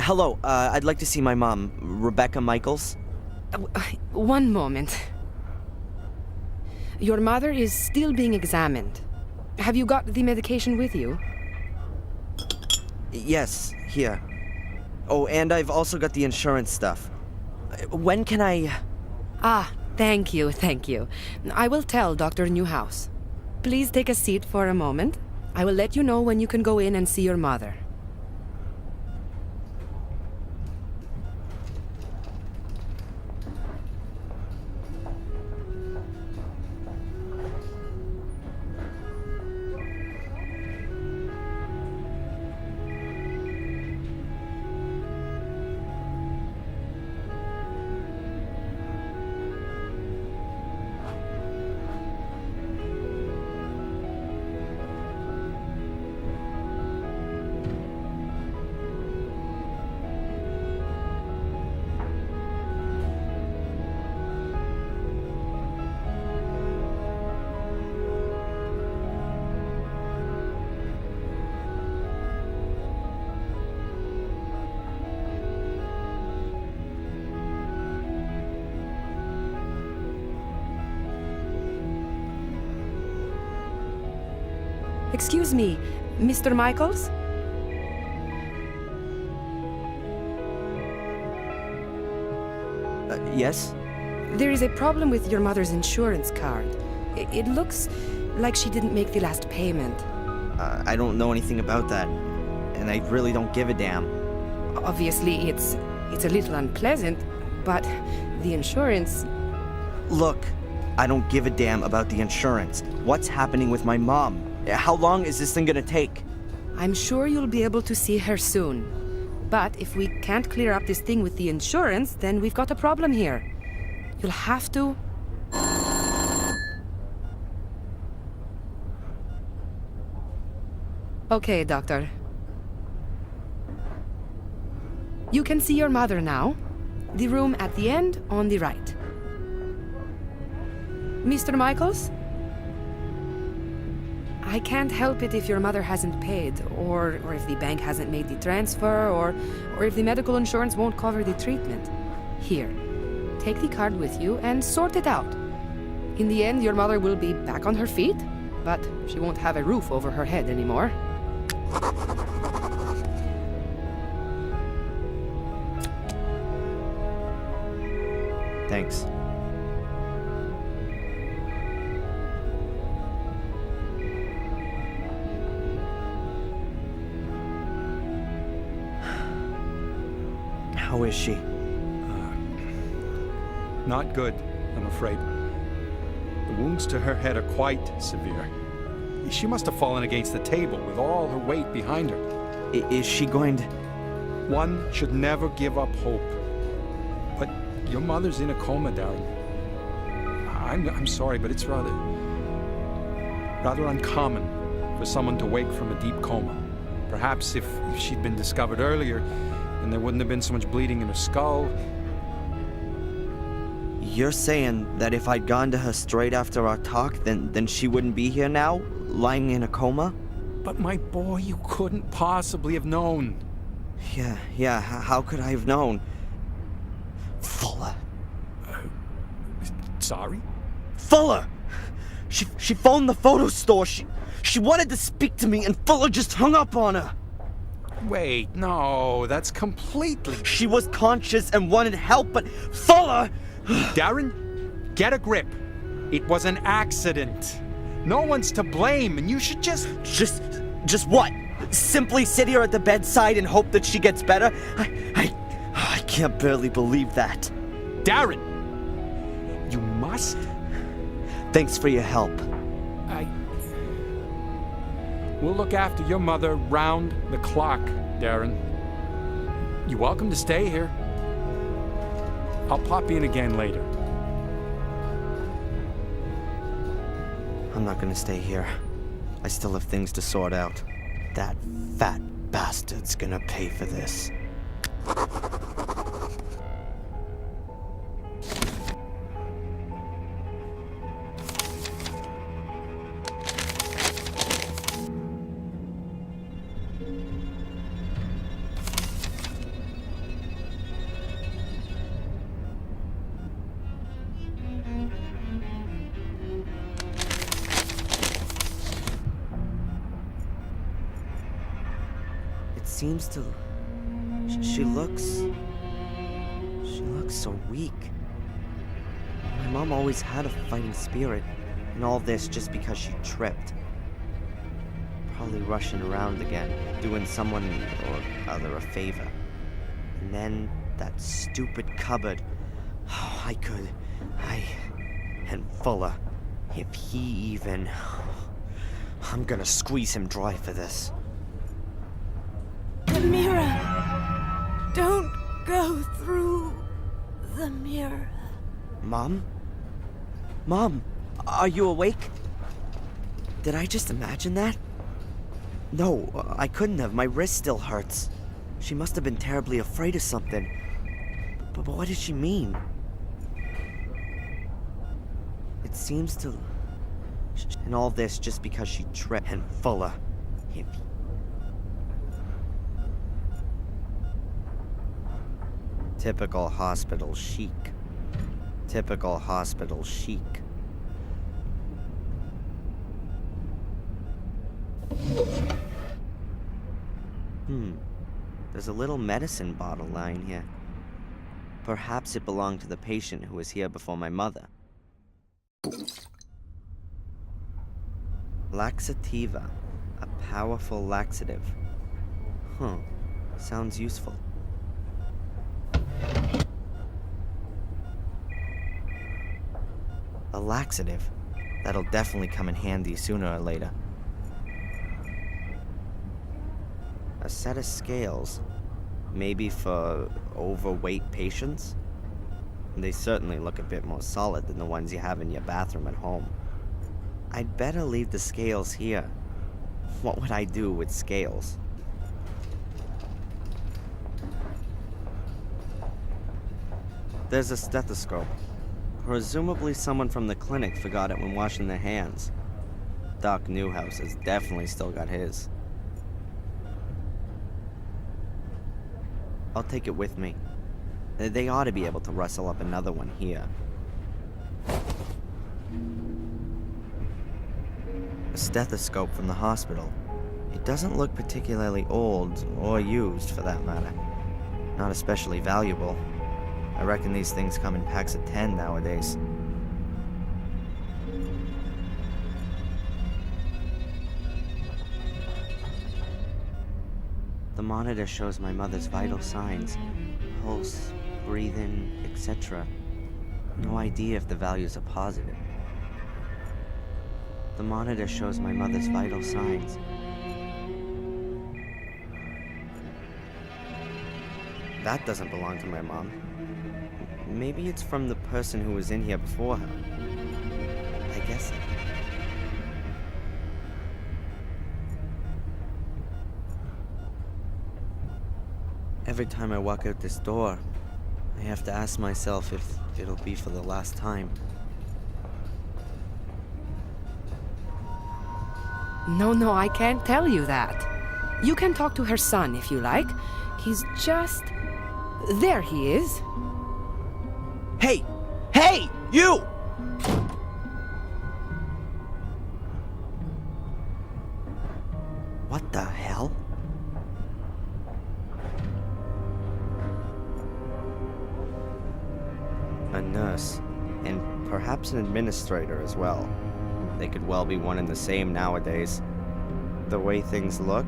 Hello, I'd like to see my mom, Rebecca Michaels. One moment. Your mother is still being examined. Have you got the medication with you? Yes, here. Oh, and I've also got the insurance stuff. When can I... Ah, thank you. I will tell Dr. Newhouse. Please take a seat for a moment. I will let you know when you can go in and see your mother. Excuse me, Mr. Michaels? Yes? There is a problem with your mother's insurance card. It looks like she didn't make the last payment. I don't know anything about that, and I really don't give a damn. Obviously, it's a little unpleasant, but the insurance... Look, I don't give a damn about the insurance. What's happening with my mom? How long is this thing gonna take? I'm sure you'll be able to see her soon. But if we can't clear up this thing with the insurance, then we've got a problem here. You'll have to... Okay, Doctor. You can see your mother now. The room at the end on the right. Mr. Michaels? I can't help it if your mother hasn't paid, or if the bank hasn't made the transfer, or if the medical insurance won't cover the treatment. Here, take the card with you and sort it out. In the end, your mother will be back on her feet, but she won't have a roof over her head anymore. Thanks. How is she? Not good, I'm afraid. The wounds to her head are quite severe. She must have fallen against the table with all her weight behind her. Is she going to... One should never give up hope. But your mother's in a coma, Darren. I'm sorry, but it's rather uncommon for someone to wake from a deep coma. Perhaps if she'd been discovered earlier, then there wouldn't have been so much bleeding in her skull. You're saying that if I'd gone to her straight after our talk, then she wouldn't be here now, lying in a coma? But my boy, you couldn't possibly have known. Yeah, how could I have known? Fuller. Sorry? Fuller! She phoned the photo store. She wanted to speak to me, and Fuller just hung up on her. Wait, no, that's completely... She was conscious and wanted help, but Fuller... Darren, get a grip. It was an accident. No one's to blame, and you should just... Just what? Simply sit here at the bedside and hope that she gets better? I can't barely believe that. Darren! You must... Thanks for your help. We'll look after your mother round the clock, Darren. You're welcome to stay here. I'll pop in again later. I'm not gonna stay here. I still have things to sort out. That fat bastard's gonna pay for this. seems to... She looks so weak. My mom always had a fighting spirit, and all this just because she tripped. Probably rushing around again, doing someone or other a favor. And then that stupid cupboard. Oh, and Fuller. If he even... I'm gonna squeeze him dry for this. The mirror. Don't go through the mirror. Mom? Mom, are you awake? Did I just imagine that? No, I couldn't have. My wrist still hurts. She must have been terribly afraid of something. But what did she mean? It seems to... And all this just because she tripped. And Fuller. Typical hospital chic. Typical hospital chic. There's a little medicine bottle lying here. Perhaps it belonged to the patient who was here before my mother. Laxativa. A powerful laxative. Sounds useful. A laxative. That'll definitely come in handy sooner or later. A set of scales. Maybe for overweight patients? They certainly look a bit more solid than the ones you have in your bathroom at home. I'd better leave the scales here. What would I do with scales? There's a stethoscope. Presumably someone from the clinic forgot it when washing their hands. Doc Newhouse has definitely still got his. I'll take it with me. They ought to be able to rustle up another one here. A stethoscope from the hospital. It doesn't look particularly old, or used for that matter. Not especially valuable. I reckon these things come in packs of 10 nowadays. The monitor shows my mother's vital signs. Pulse, breathing, etc. No idea if the values are positive. The monitor shows my mother's vital signs. That doesn't belong to my mom. Maybe it's from the person who was in here before her. I guess so. Every time I walk out this door, I have to ask myself if it'll be for the last time. No, I can't tell you that. You can talk to her son if you like. He's just... There he is. Hey! Hey! You! What the hell? A nurse, and perhaps an administrator as well. They could well be one and the same nowadays. The way things look,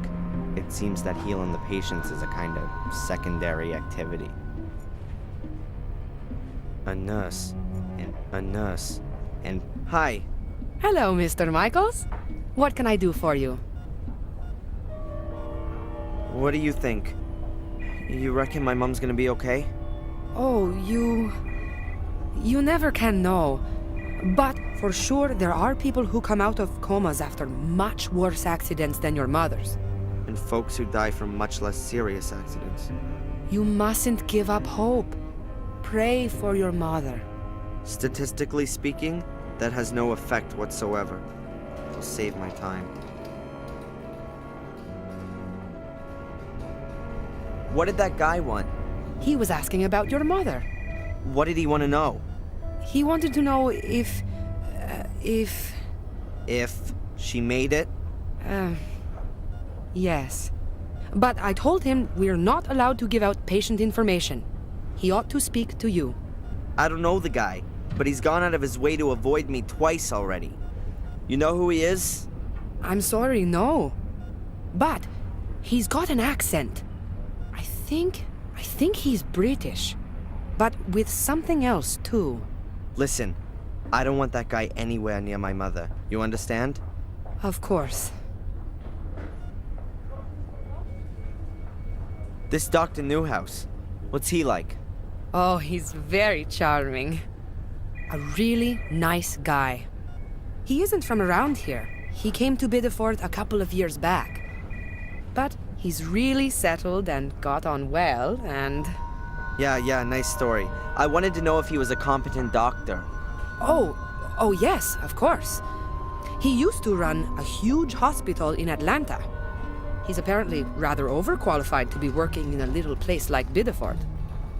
it seems that healing the patients is a kind of secondary activity. A nurse, and hi! Hello, Mr. Michaels. What can I do for you? What do you think? You reckon my mom's gonna be okay? Oh, You never can know. But for sure, there are people who come out of comas after much worse accidents than your mother's. And folks who die from much less serious accidents. You mustn't give up hope. Pray for your mother. Statistically speaking, that has no effect whatsoever. I'll save my time. What did that guy want? He was asking about your mother. What did he want to know? He wanted to know if If she made it? Yes. But I told him we're not allowed to give out patient information. He ought to speak to you. I don't know the guy, but he's gone out of his way to avoid me twice already. You know who he is? I'm sorry, no. But he's got an accent. I think he's British. But with something else, too. Listen, I don't want that guy anywhere near my mother. You understand? Of course. This Dr. Newhouse, what's he like? Oh, he's very charming. A really nice guy. He isn't from around here. He came to Biddeford a couple of years back. But he's really settled and got on well, and... Yeah, nice story. I wanted to know if he was a competent doctor. Oh yes, of course. He used to run a huge hospital in Atlanta. He's apparently rather overqualified to be working in a little place like Biddeford.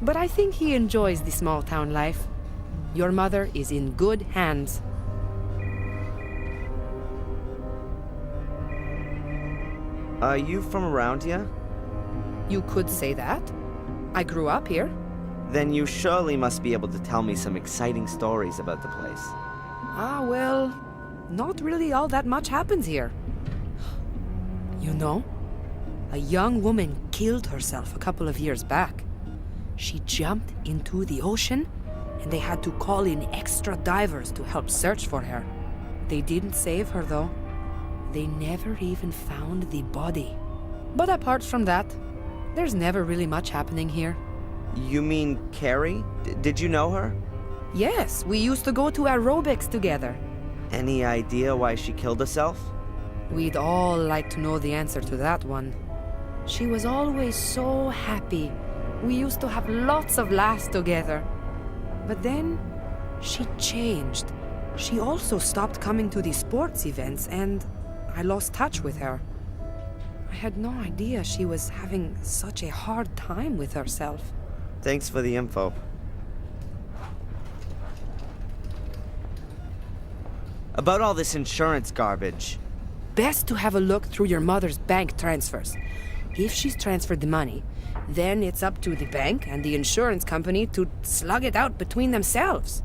But I think he enjoys the small town life. Your mother is in good hands. Are you from around here? You could say that. I grew up here. Then you surely must be able to tell me some exciting stories about the place. Well, not really all that much happens here. You know, a young woman killed herself a couple of years back. She jumped into the ocean, and they had to call in extra divers to help search for her. They didn't save her, though. They never even found the body. But apart from that, there's never really much happening here. You mean Carrie? Did you know her? Yes, we used to go to aerobics together. Any idea why she killed herself? We'd all like to know the answer to that one. She was always so happy. We used to have lots of laughs together. But then, she changed. She also stopped coming to the sports events, and I lost touch with her. I had no idea she was having such a hard time with herself. Thanks for the info. About all this insurance garbage. Best to have a look through your mother's bank transfers. If she's transferred the money, then it's up to the bank and the insurance company to slug it out between themselves.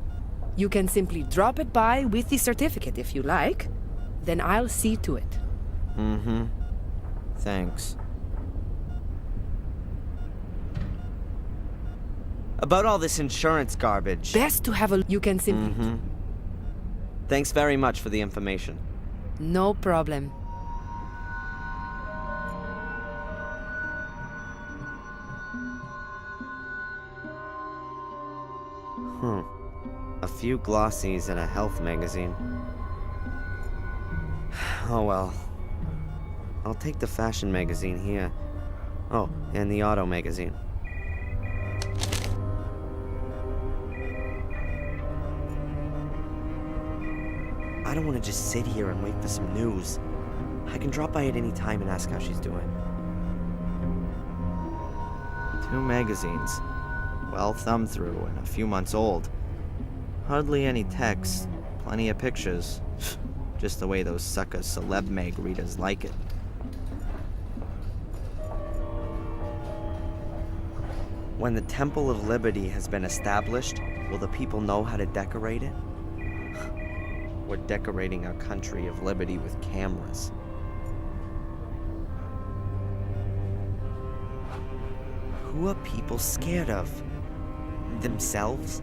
You can simply drop it by with the certificate if you like. Then I'll see to it. Mm-hmm. Thanks. About all this insurance garbage. Best to have a... You can simply... Mm-hmm. Thanks very much for the information. No problem. A few glossies and a health magazine. Oh well. I'll take the fashion magazine here. Oh, and the auto magazine. I don't want to just sit here and wait for some news. I can drop by at any time and ask how she's doing. 2 magazines. Well thumbed through and a few months old. Hardly any text, plenty of pictures. Just the way those sucker celeb mag readers like it. When the Temple of Liberty has been established, will the people know how to decorate it? We're decorating our country of liberty with cameras. Who are people scared of? Themselves?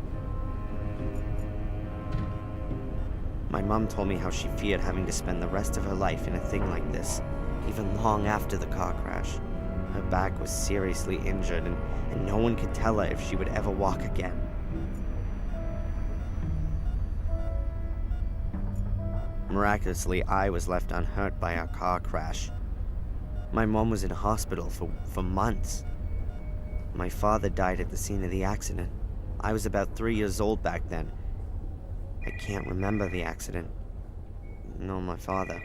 My mom told me how she feared having to spend the rest of her life in a thing like this, even long after the car crash. Her back was seriously injured, and no one could tell her if she would ever walk again. Miraculously, I was left unhurt by our car crash. My mom was in hospital for months. My father died at the scene of the accident. I was about 3 years old back then. I can't remember the accident. Nor my father.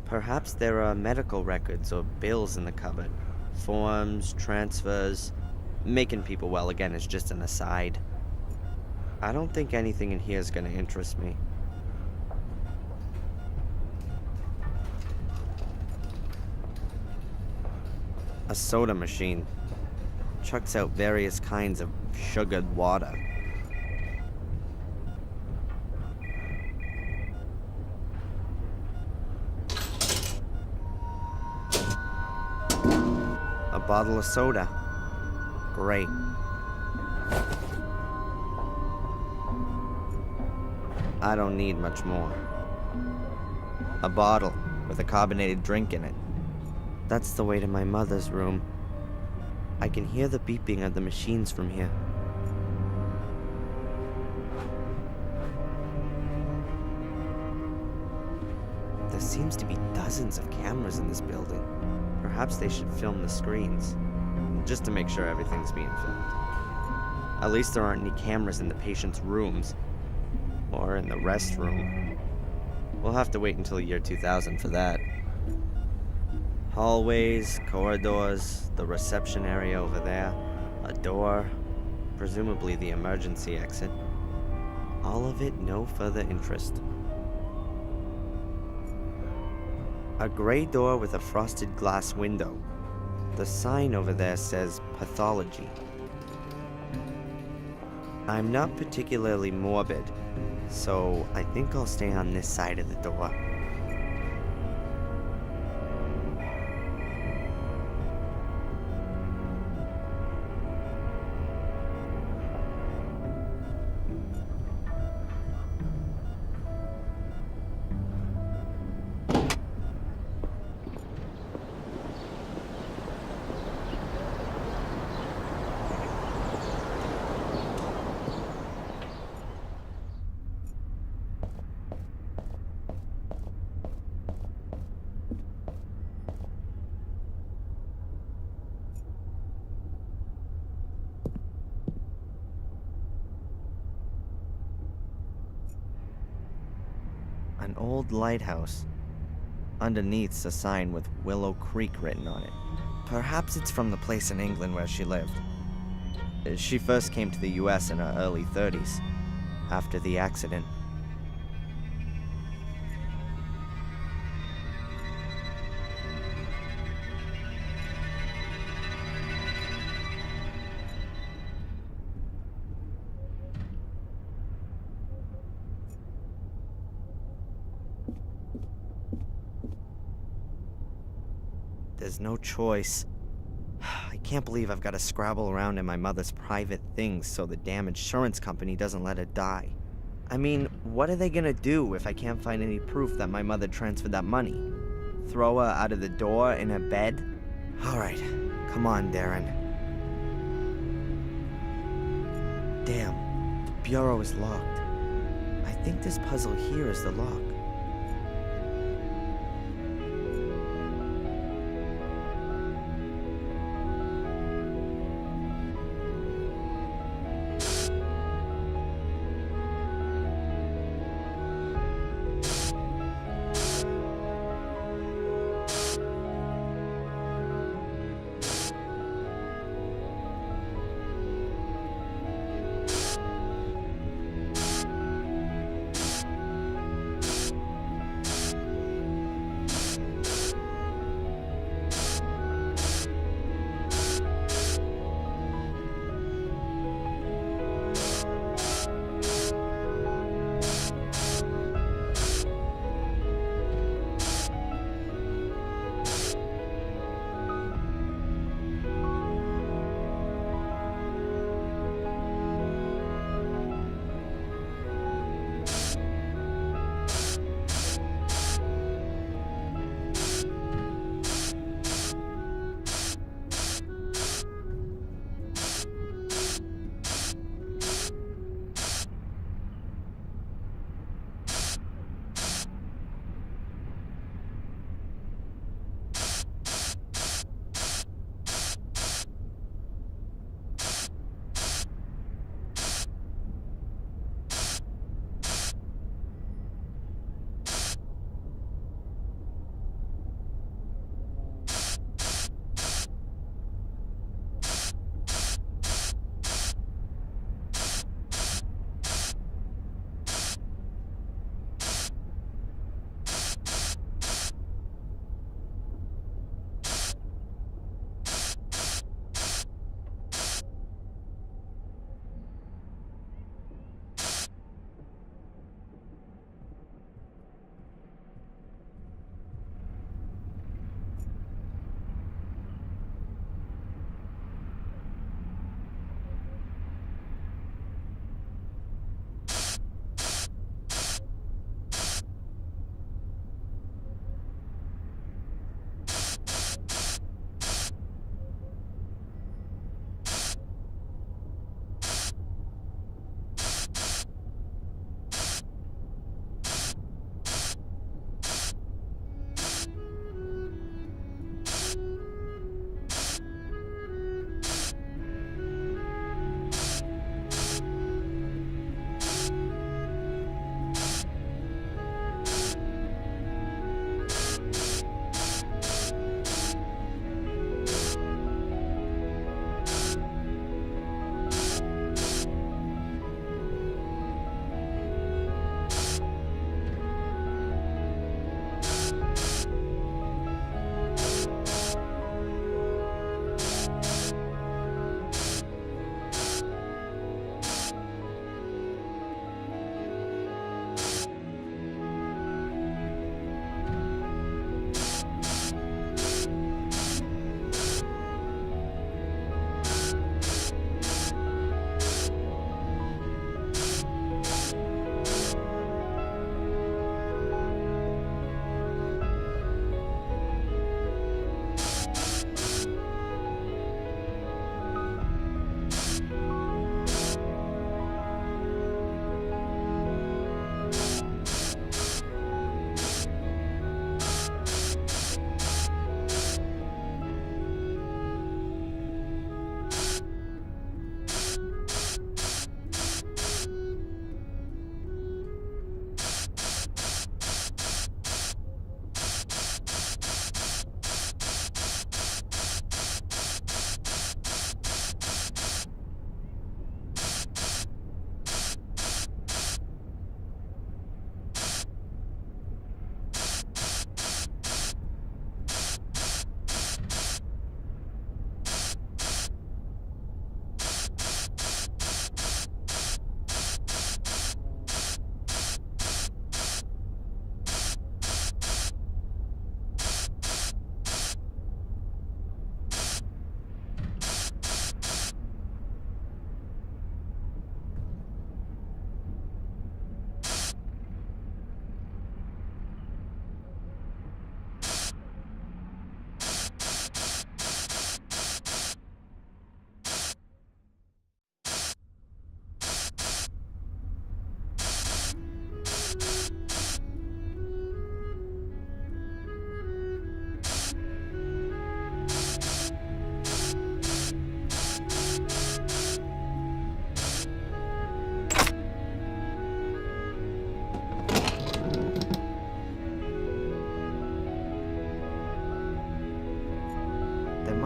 Perhaps there are medical records or bills in the cupboard. Forms, transfers. Making people well again is just an aside. I don't think anything in here is gonna interest me. A soda machine. Chucks out various kinds of sugared water. A bottle of soda. Great. I don't need much more. A bottle with a carbonated drink in it. That's the way to my mother's room. I can hear the beeping of the machines from here. There seems to be dozens of cameras in this building. Perhaps they should film the screens, just to make sure everything's being filmed. At least there aren't any cameras in the patient's rooms, or in the restroom. We'll have to wait until the year 2000 for that. Hallways, corridors, the reception area over there, a door, presumably the emergency exit. All of it no further interest. A gray door with a frosted glass window. The sign over there says pathology. I'm not particularly morbid, so I think I'll stay on this side of the door. An old lighthouse. Underneath's a sign with Willow Creek written on it. Perhaps it's from the place in England where she lived. She first came to the US in her early 30s, after the accident. There's no choice. I can't believe I've got to scrabble around in my mother's private things so the damn insurance company doesn't let her die. I mean, what are they gonna do if I can't find any proof that my mother transferred that money? Throw her out of the door in her bed? Alright, come on, Darren. Damn, the bureau is locked. I think this puzzle here is the lock.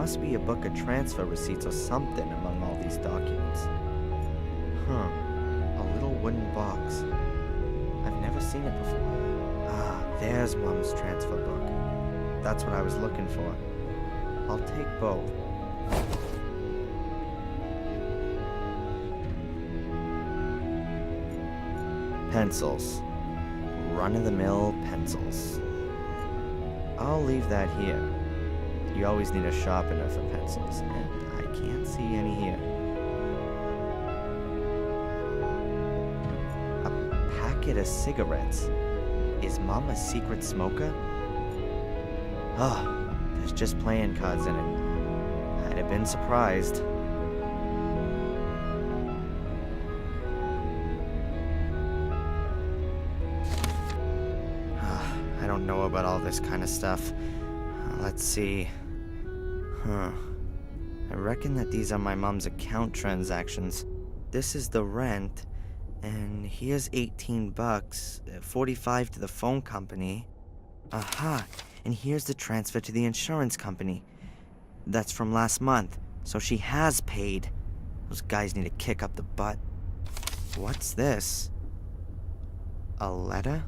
must be a book of transfer receipts or something among all these documents. Huh. A little wooden box. I've never seen it before. Ah, there's Mom's transfer book. That's what I was looking for. I'll take both. Pencils. Run-of-the-mill pencils. I'll leave that here. You always need a sharpener for pencils, and I can't see any here. A packet of cigarettes. Is Mom a secret smoker? Oh, there's just playing cards in it. I'd have been surprised. I don't know about all this kind of stuff. Let's see. I reckon that these are my mom's account transactions. This is the rent, and here's 18 bucks, 45 to the phone company. Aha, and here's the transfer to the insurance company. That's from last month, so she has paid. Those guys need to kick up the butt. What's this? A letter?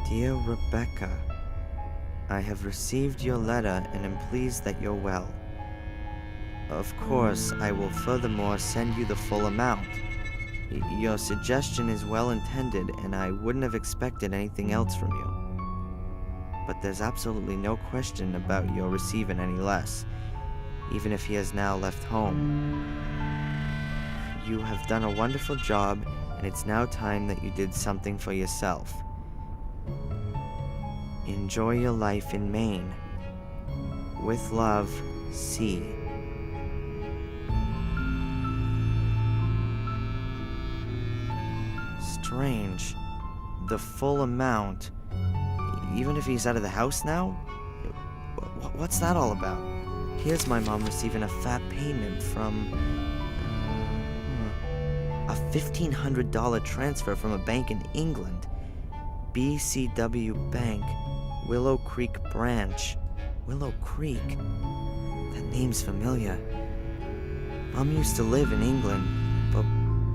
Dear Rebecca, I have received your letter and am pleased that you're well. Of course, I will furthermore send you the full amount. Your suggestion is well intended, and I wouldn't have expected anything else from you. But there's absolutely no question about your receiving any less, even if he has now left home. You have done a wonderful job, and it's now time that you did something for yourself. Enjoy your life in Maine. With love, C. Strange. The full amount. Even if he's out of the house now? What's that all about? Here's my mom receiving a fat payment from... a $1,500 transfer from a bank in England. BCW Bank, Willow Creek branch. Willow Creek? That name's familiar. Mom used to live in England, but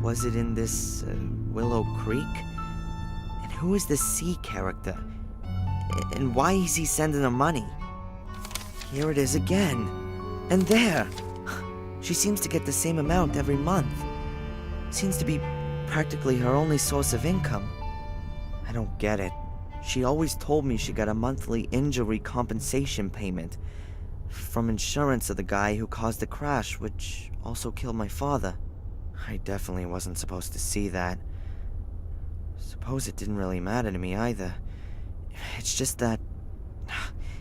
was it in this Willow Creek? And who is this C character? And why is he sending her money? Here it is again. And there! She seems to get the same amount every month. Seems to be practically her only source of income. I don't get it. She always told me she got a monthly injury compensation payment from insurance of the guy who caused the crash, which also killed my father. I definitely wasn't supposed to see that. Suppose it didn't really matter to me either. It's just that...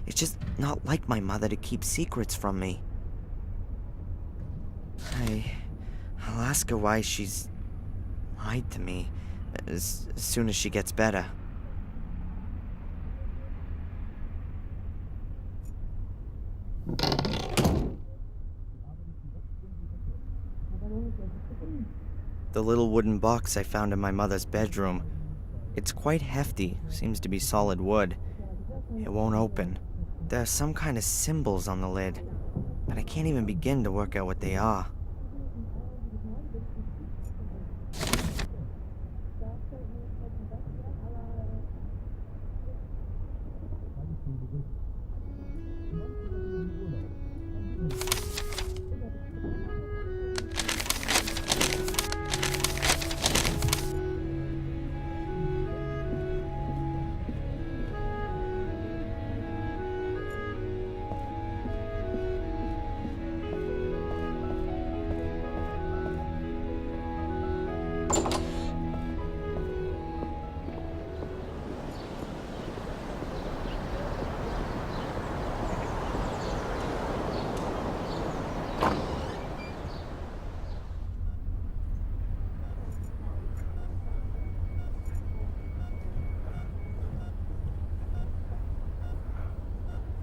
It's just not like my mother to keep secrets from me. I'll ask her why she's lied to me as soon as she gets better. The little wooden box I found in my mother's bedroom. It's quite hefty, seems to be solid wood. It won't open. There are some kind of symbols on the lid, but I can't even begin to work out what they are.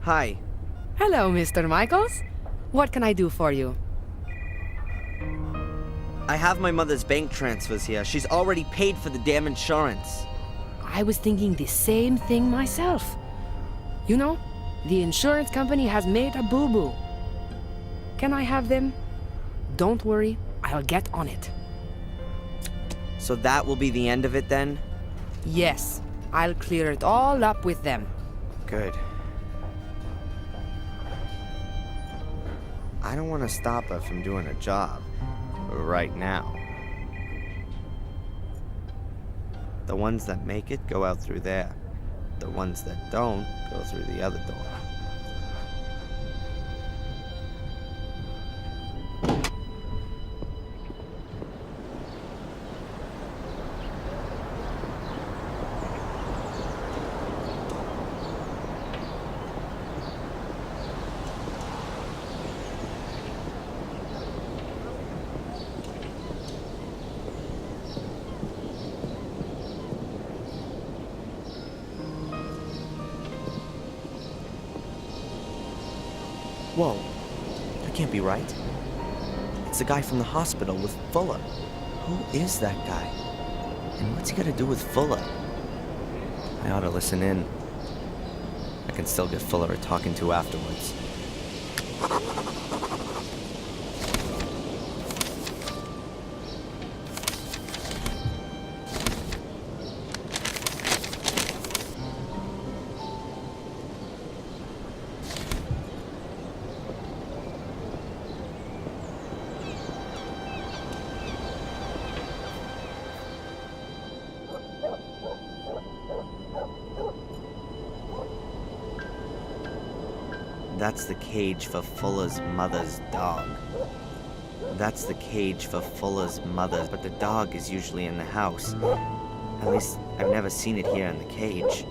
Hi. Hello, Mr. Michaels. What can I do for you? I have my mother's bank transfers here. She's already paid for the damn insurance. I was thinking the same thing myself. You know, the insurance company has made a boo-boo. Can I have them? Don't worry, I'll get on it. So that will be the end of it then? Yes, I'll clear it all up with them. Good. I don't want to stop her from doing a job. Right now. The ones that make it go out through there. The ones that don't go through the other door. Whoa, that can't be right. It's the guy from the hospital with Fuller. Who is that guy? And what's he got to do with Fuller? I ought to listen in. I can still get Fuller a talking to afterwards. That's the cage for Fuller's mother's dog. That's the cage for Fuller's mother, but the dog is usually in the house. At least, I've never seen it here in the cage.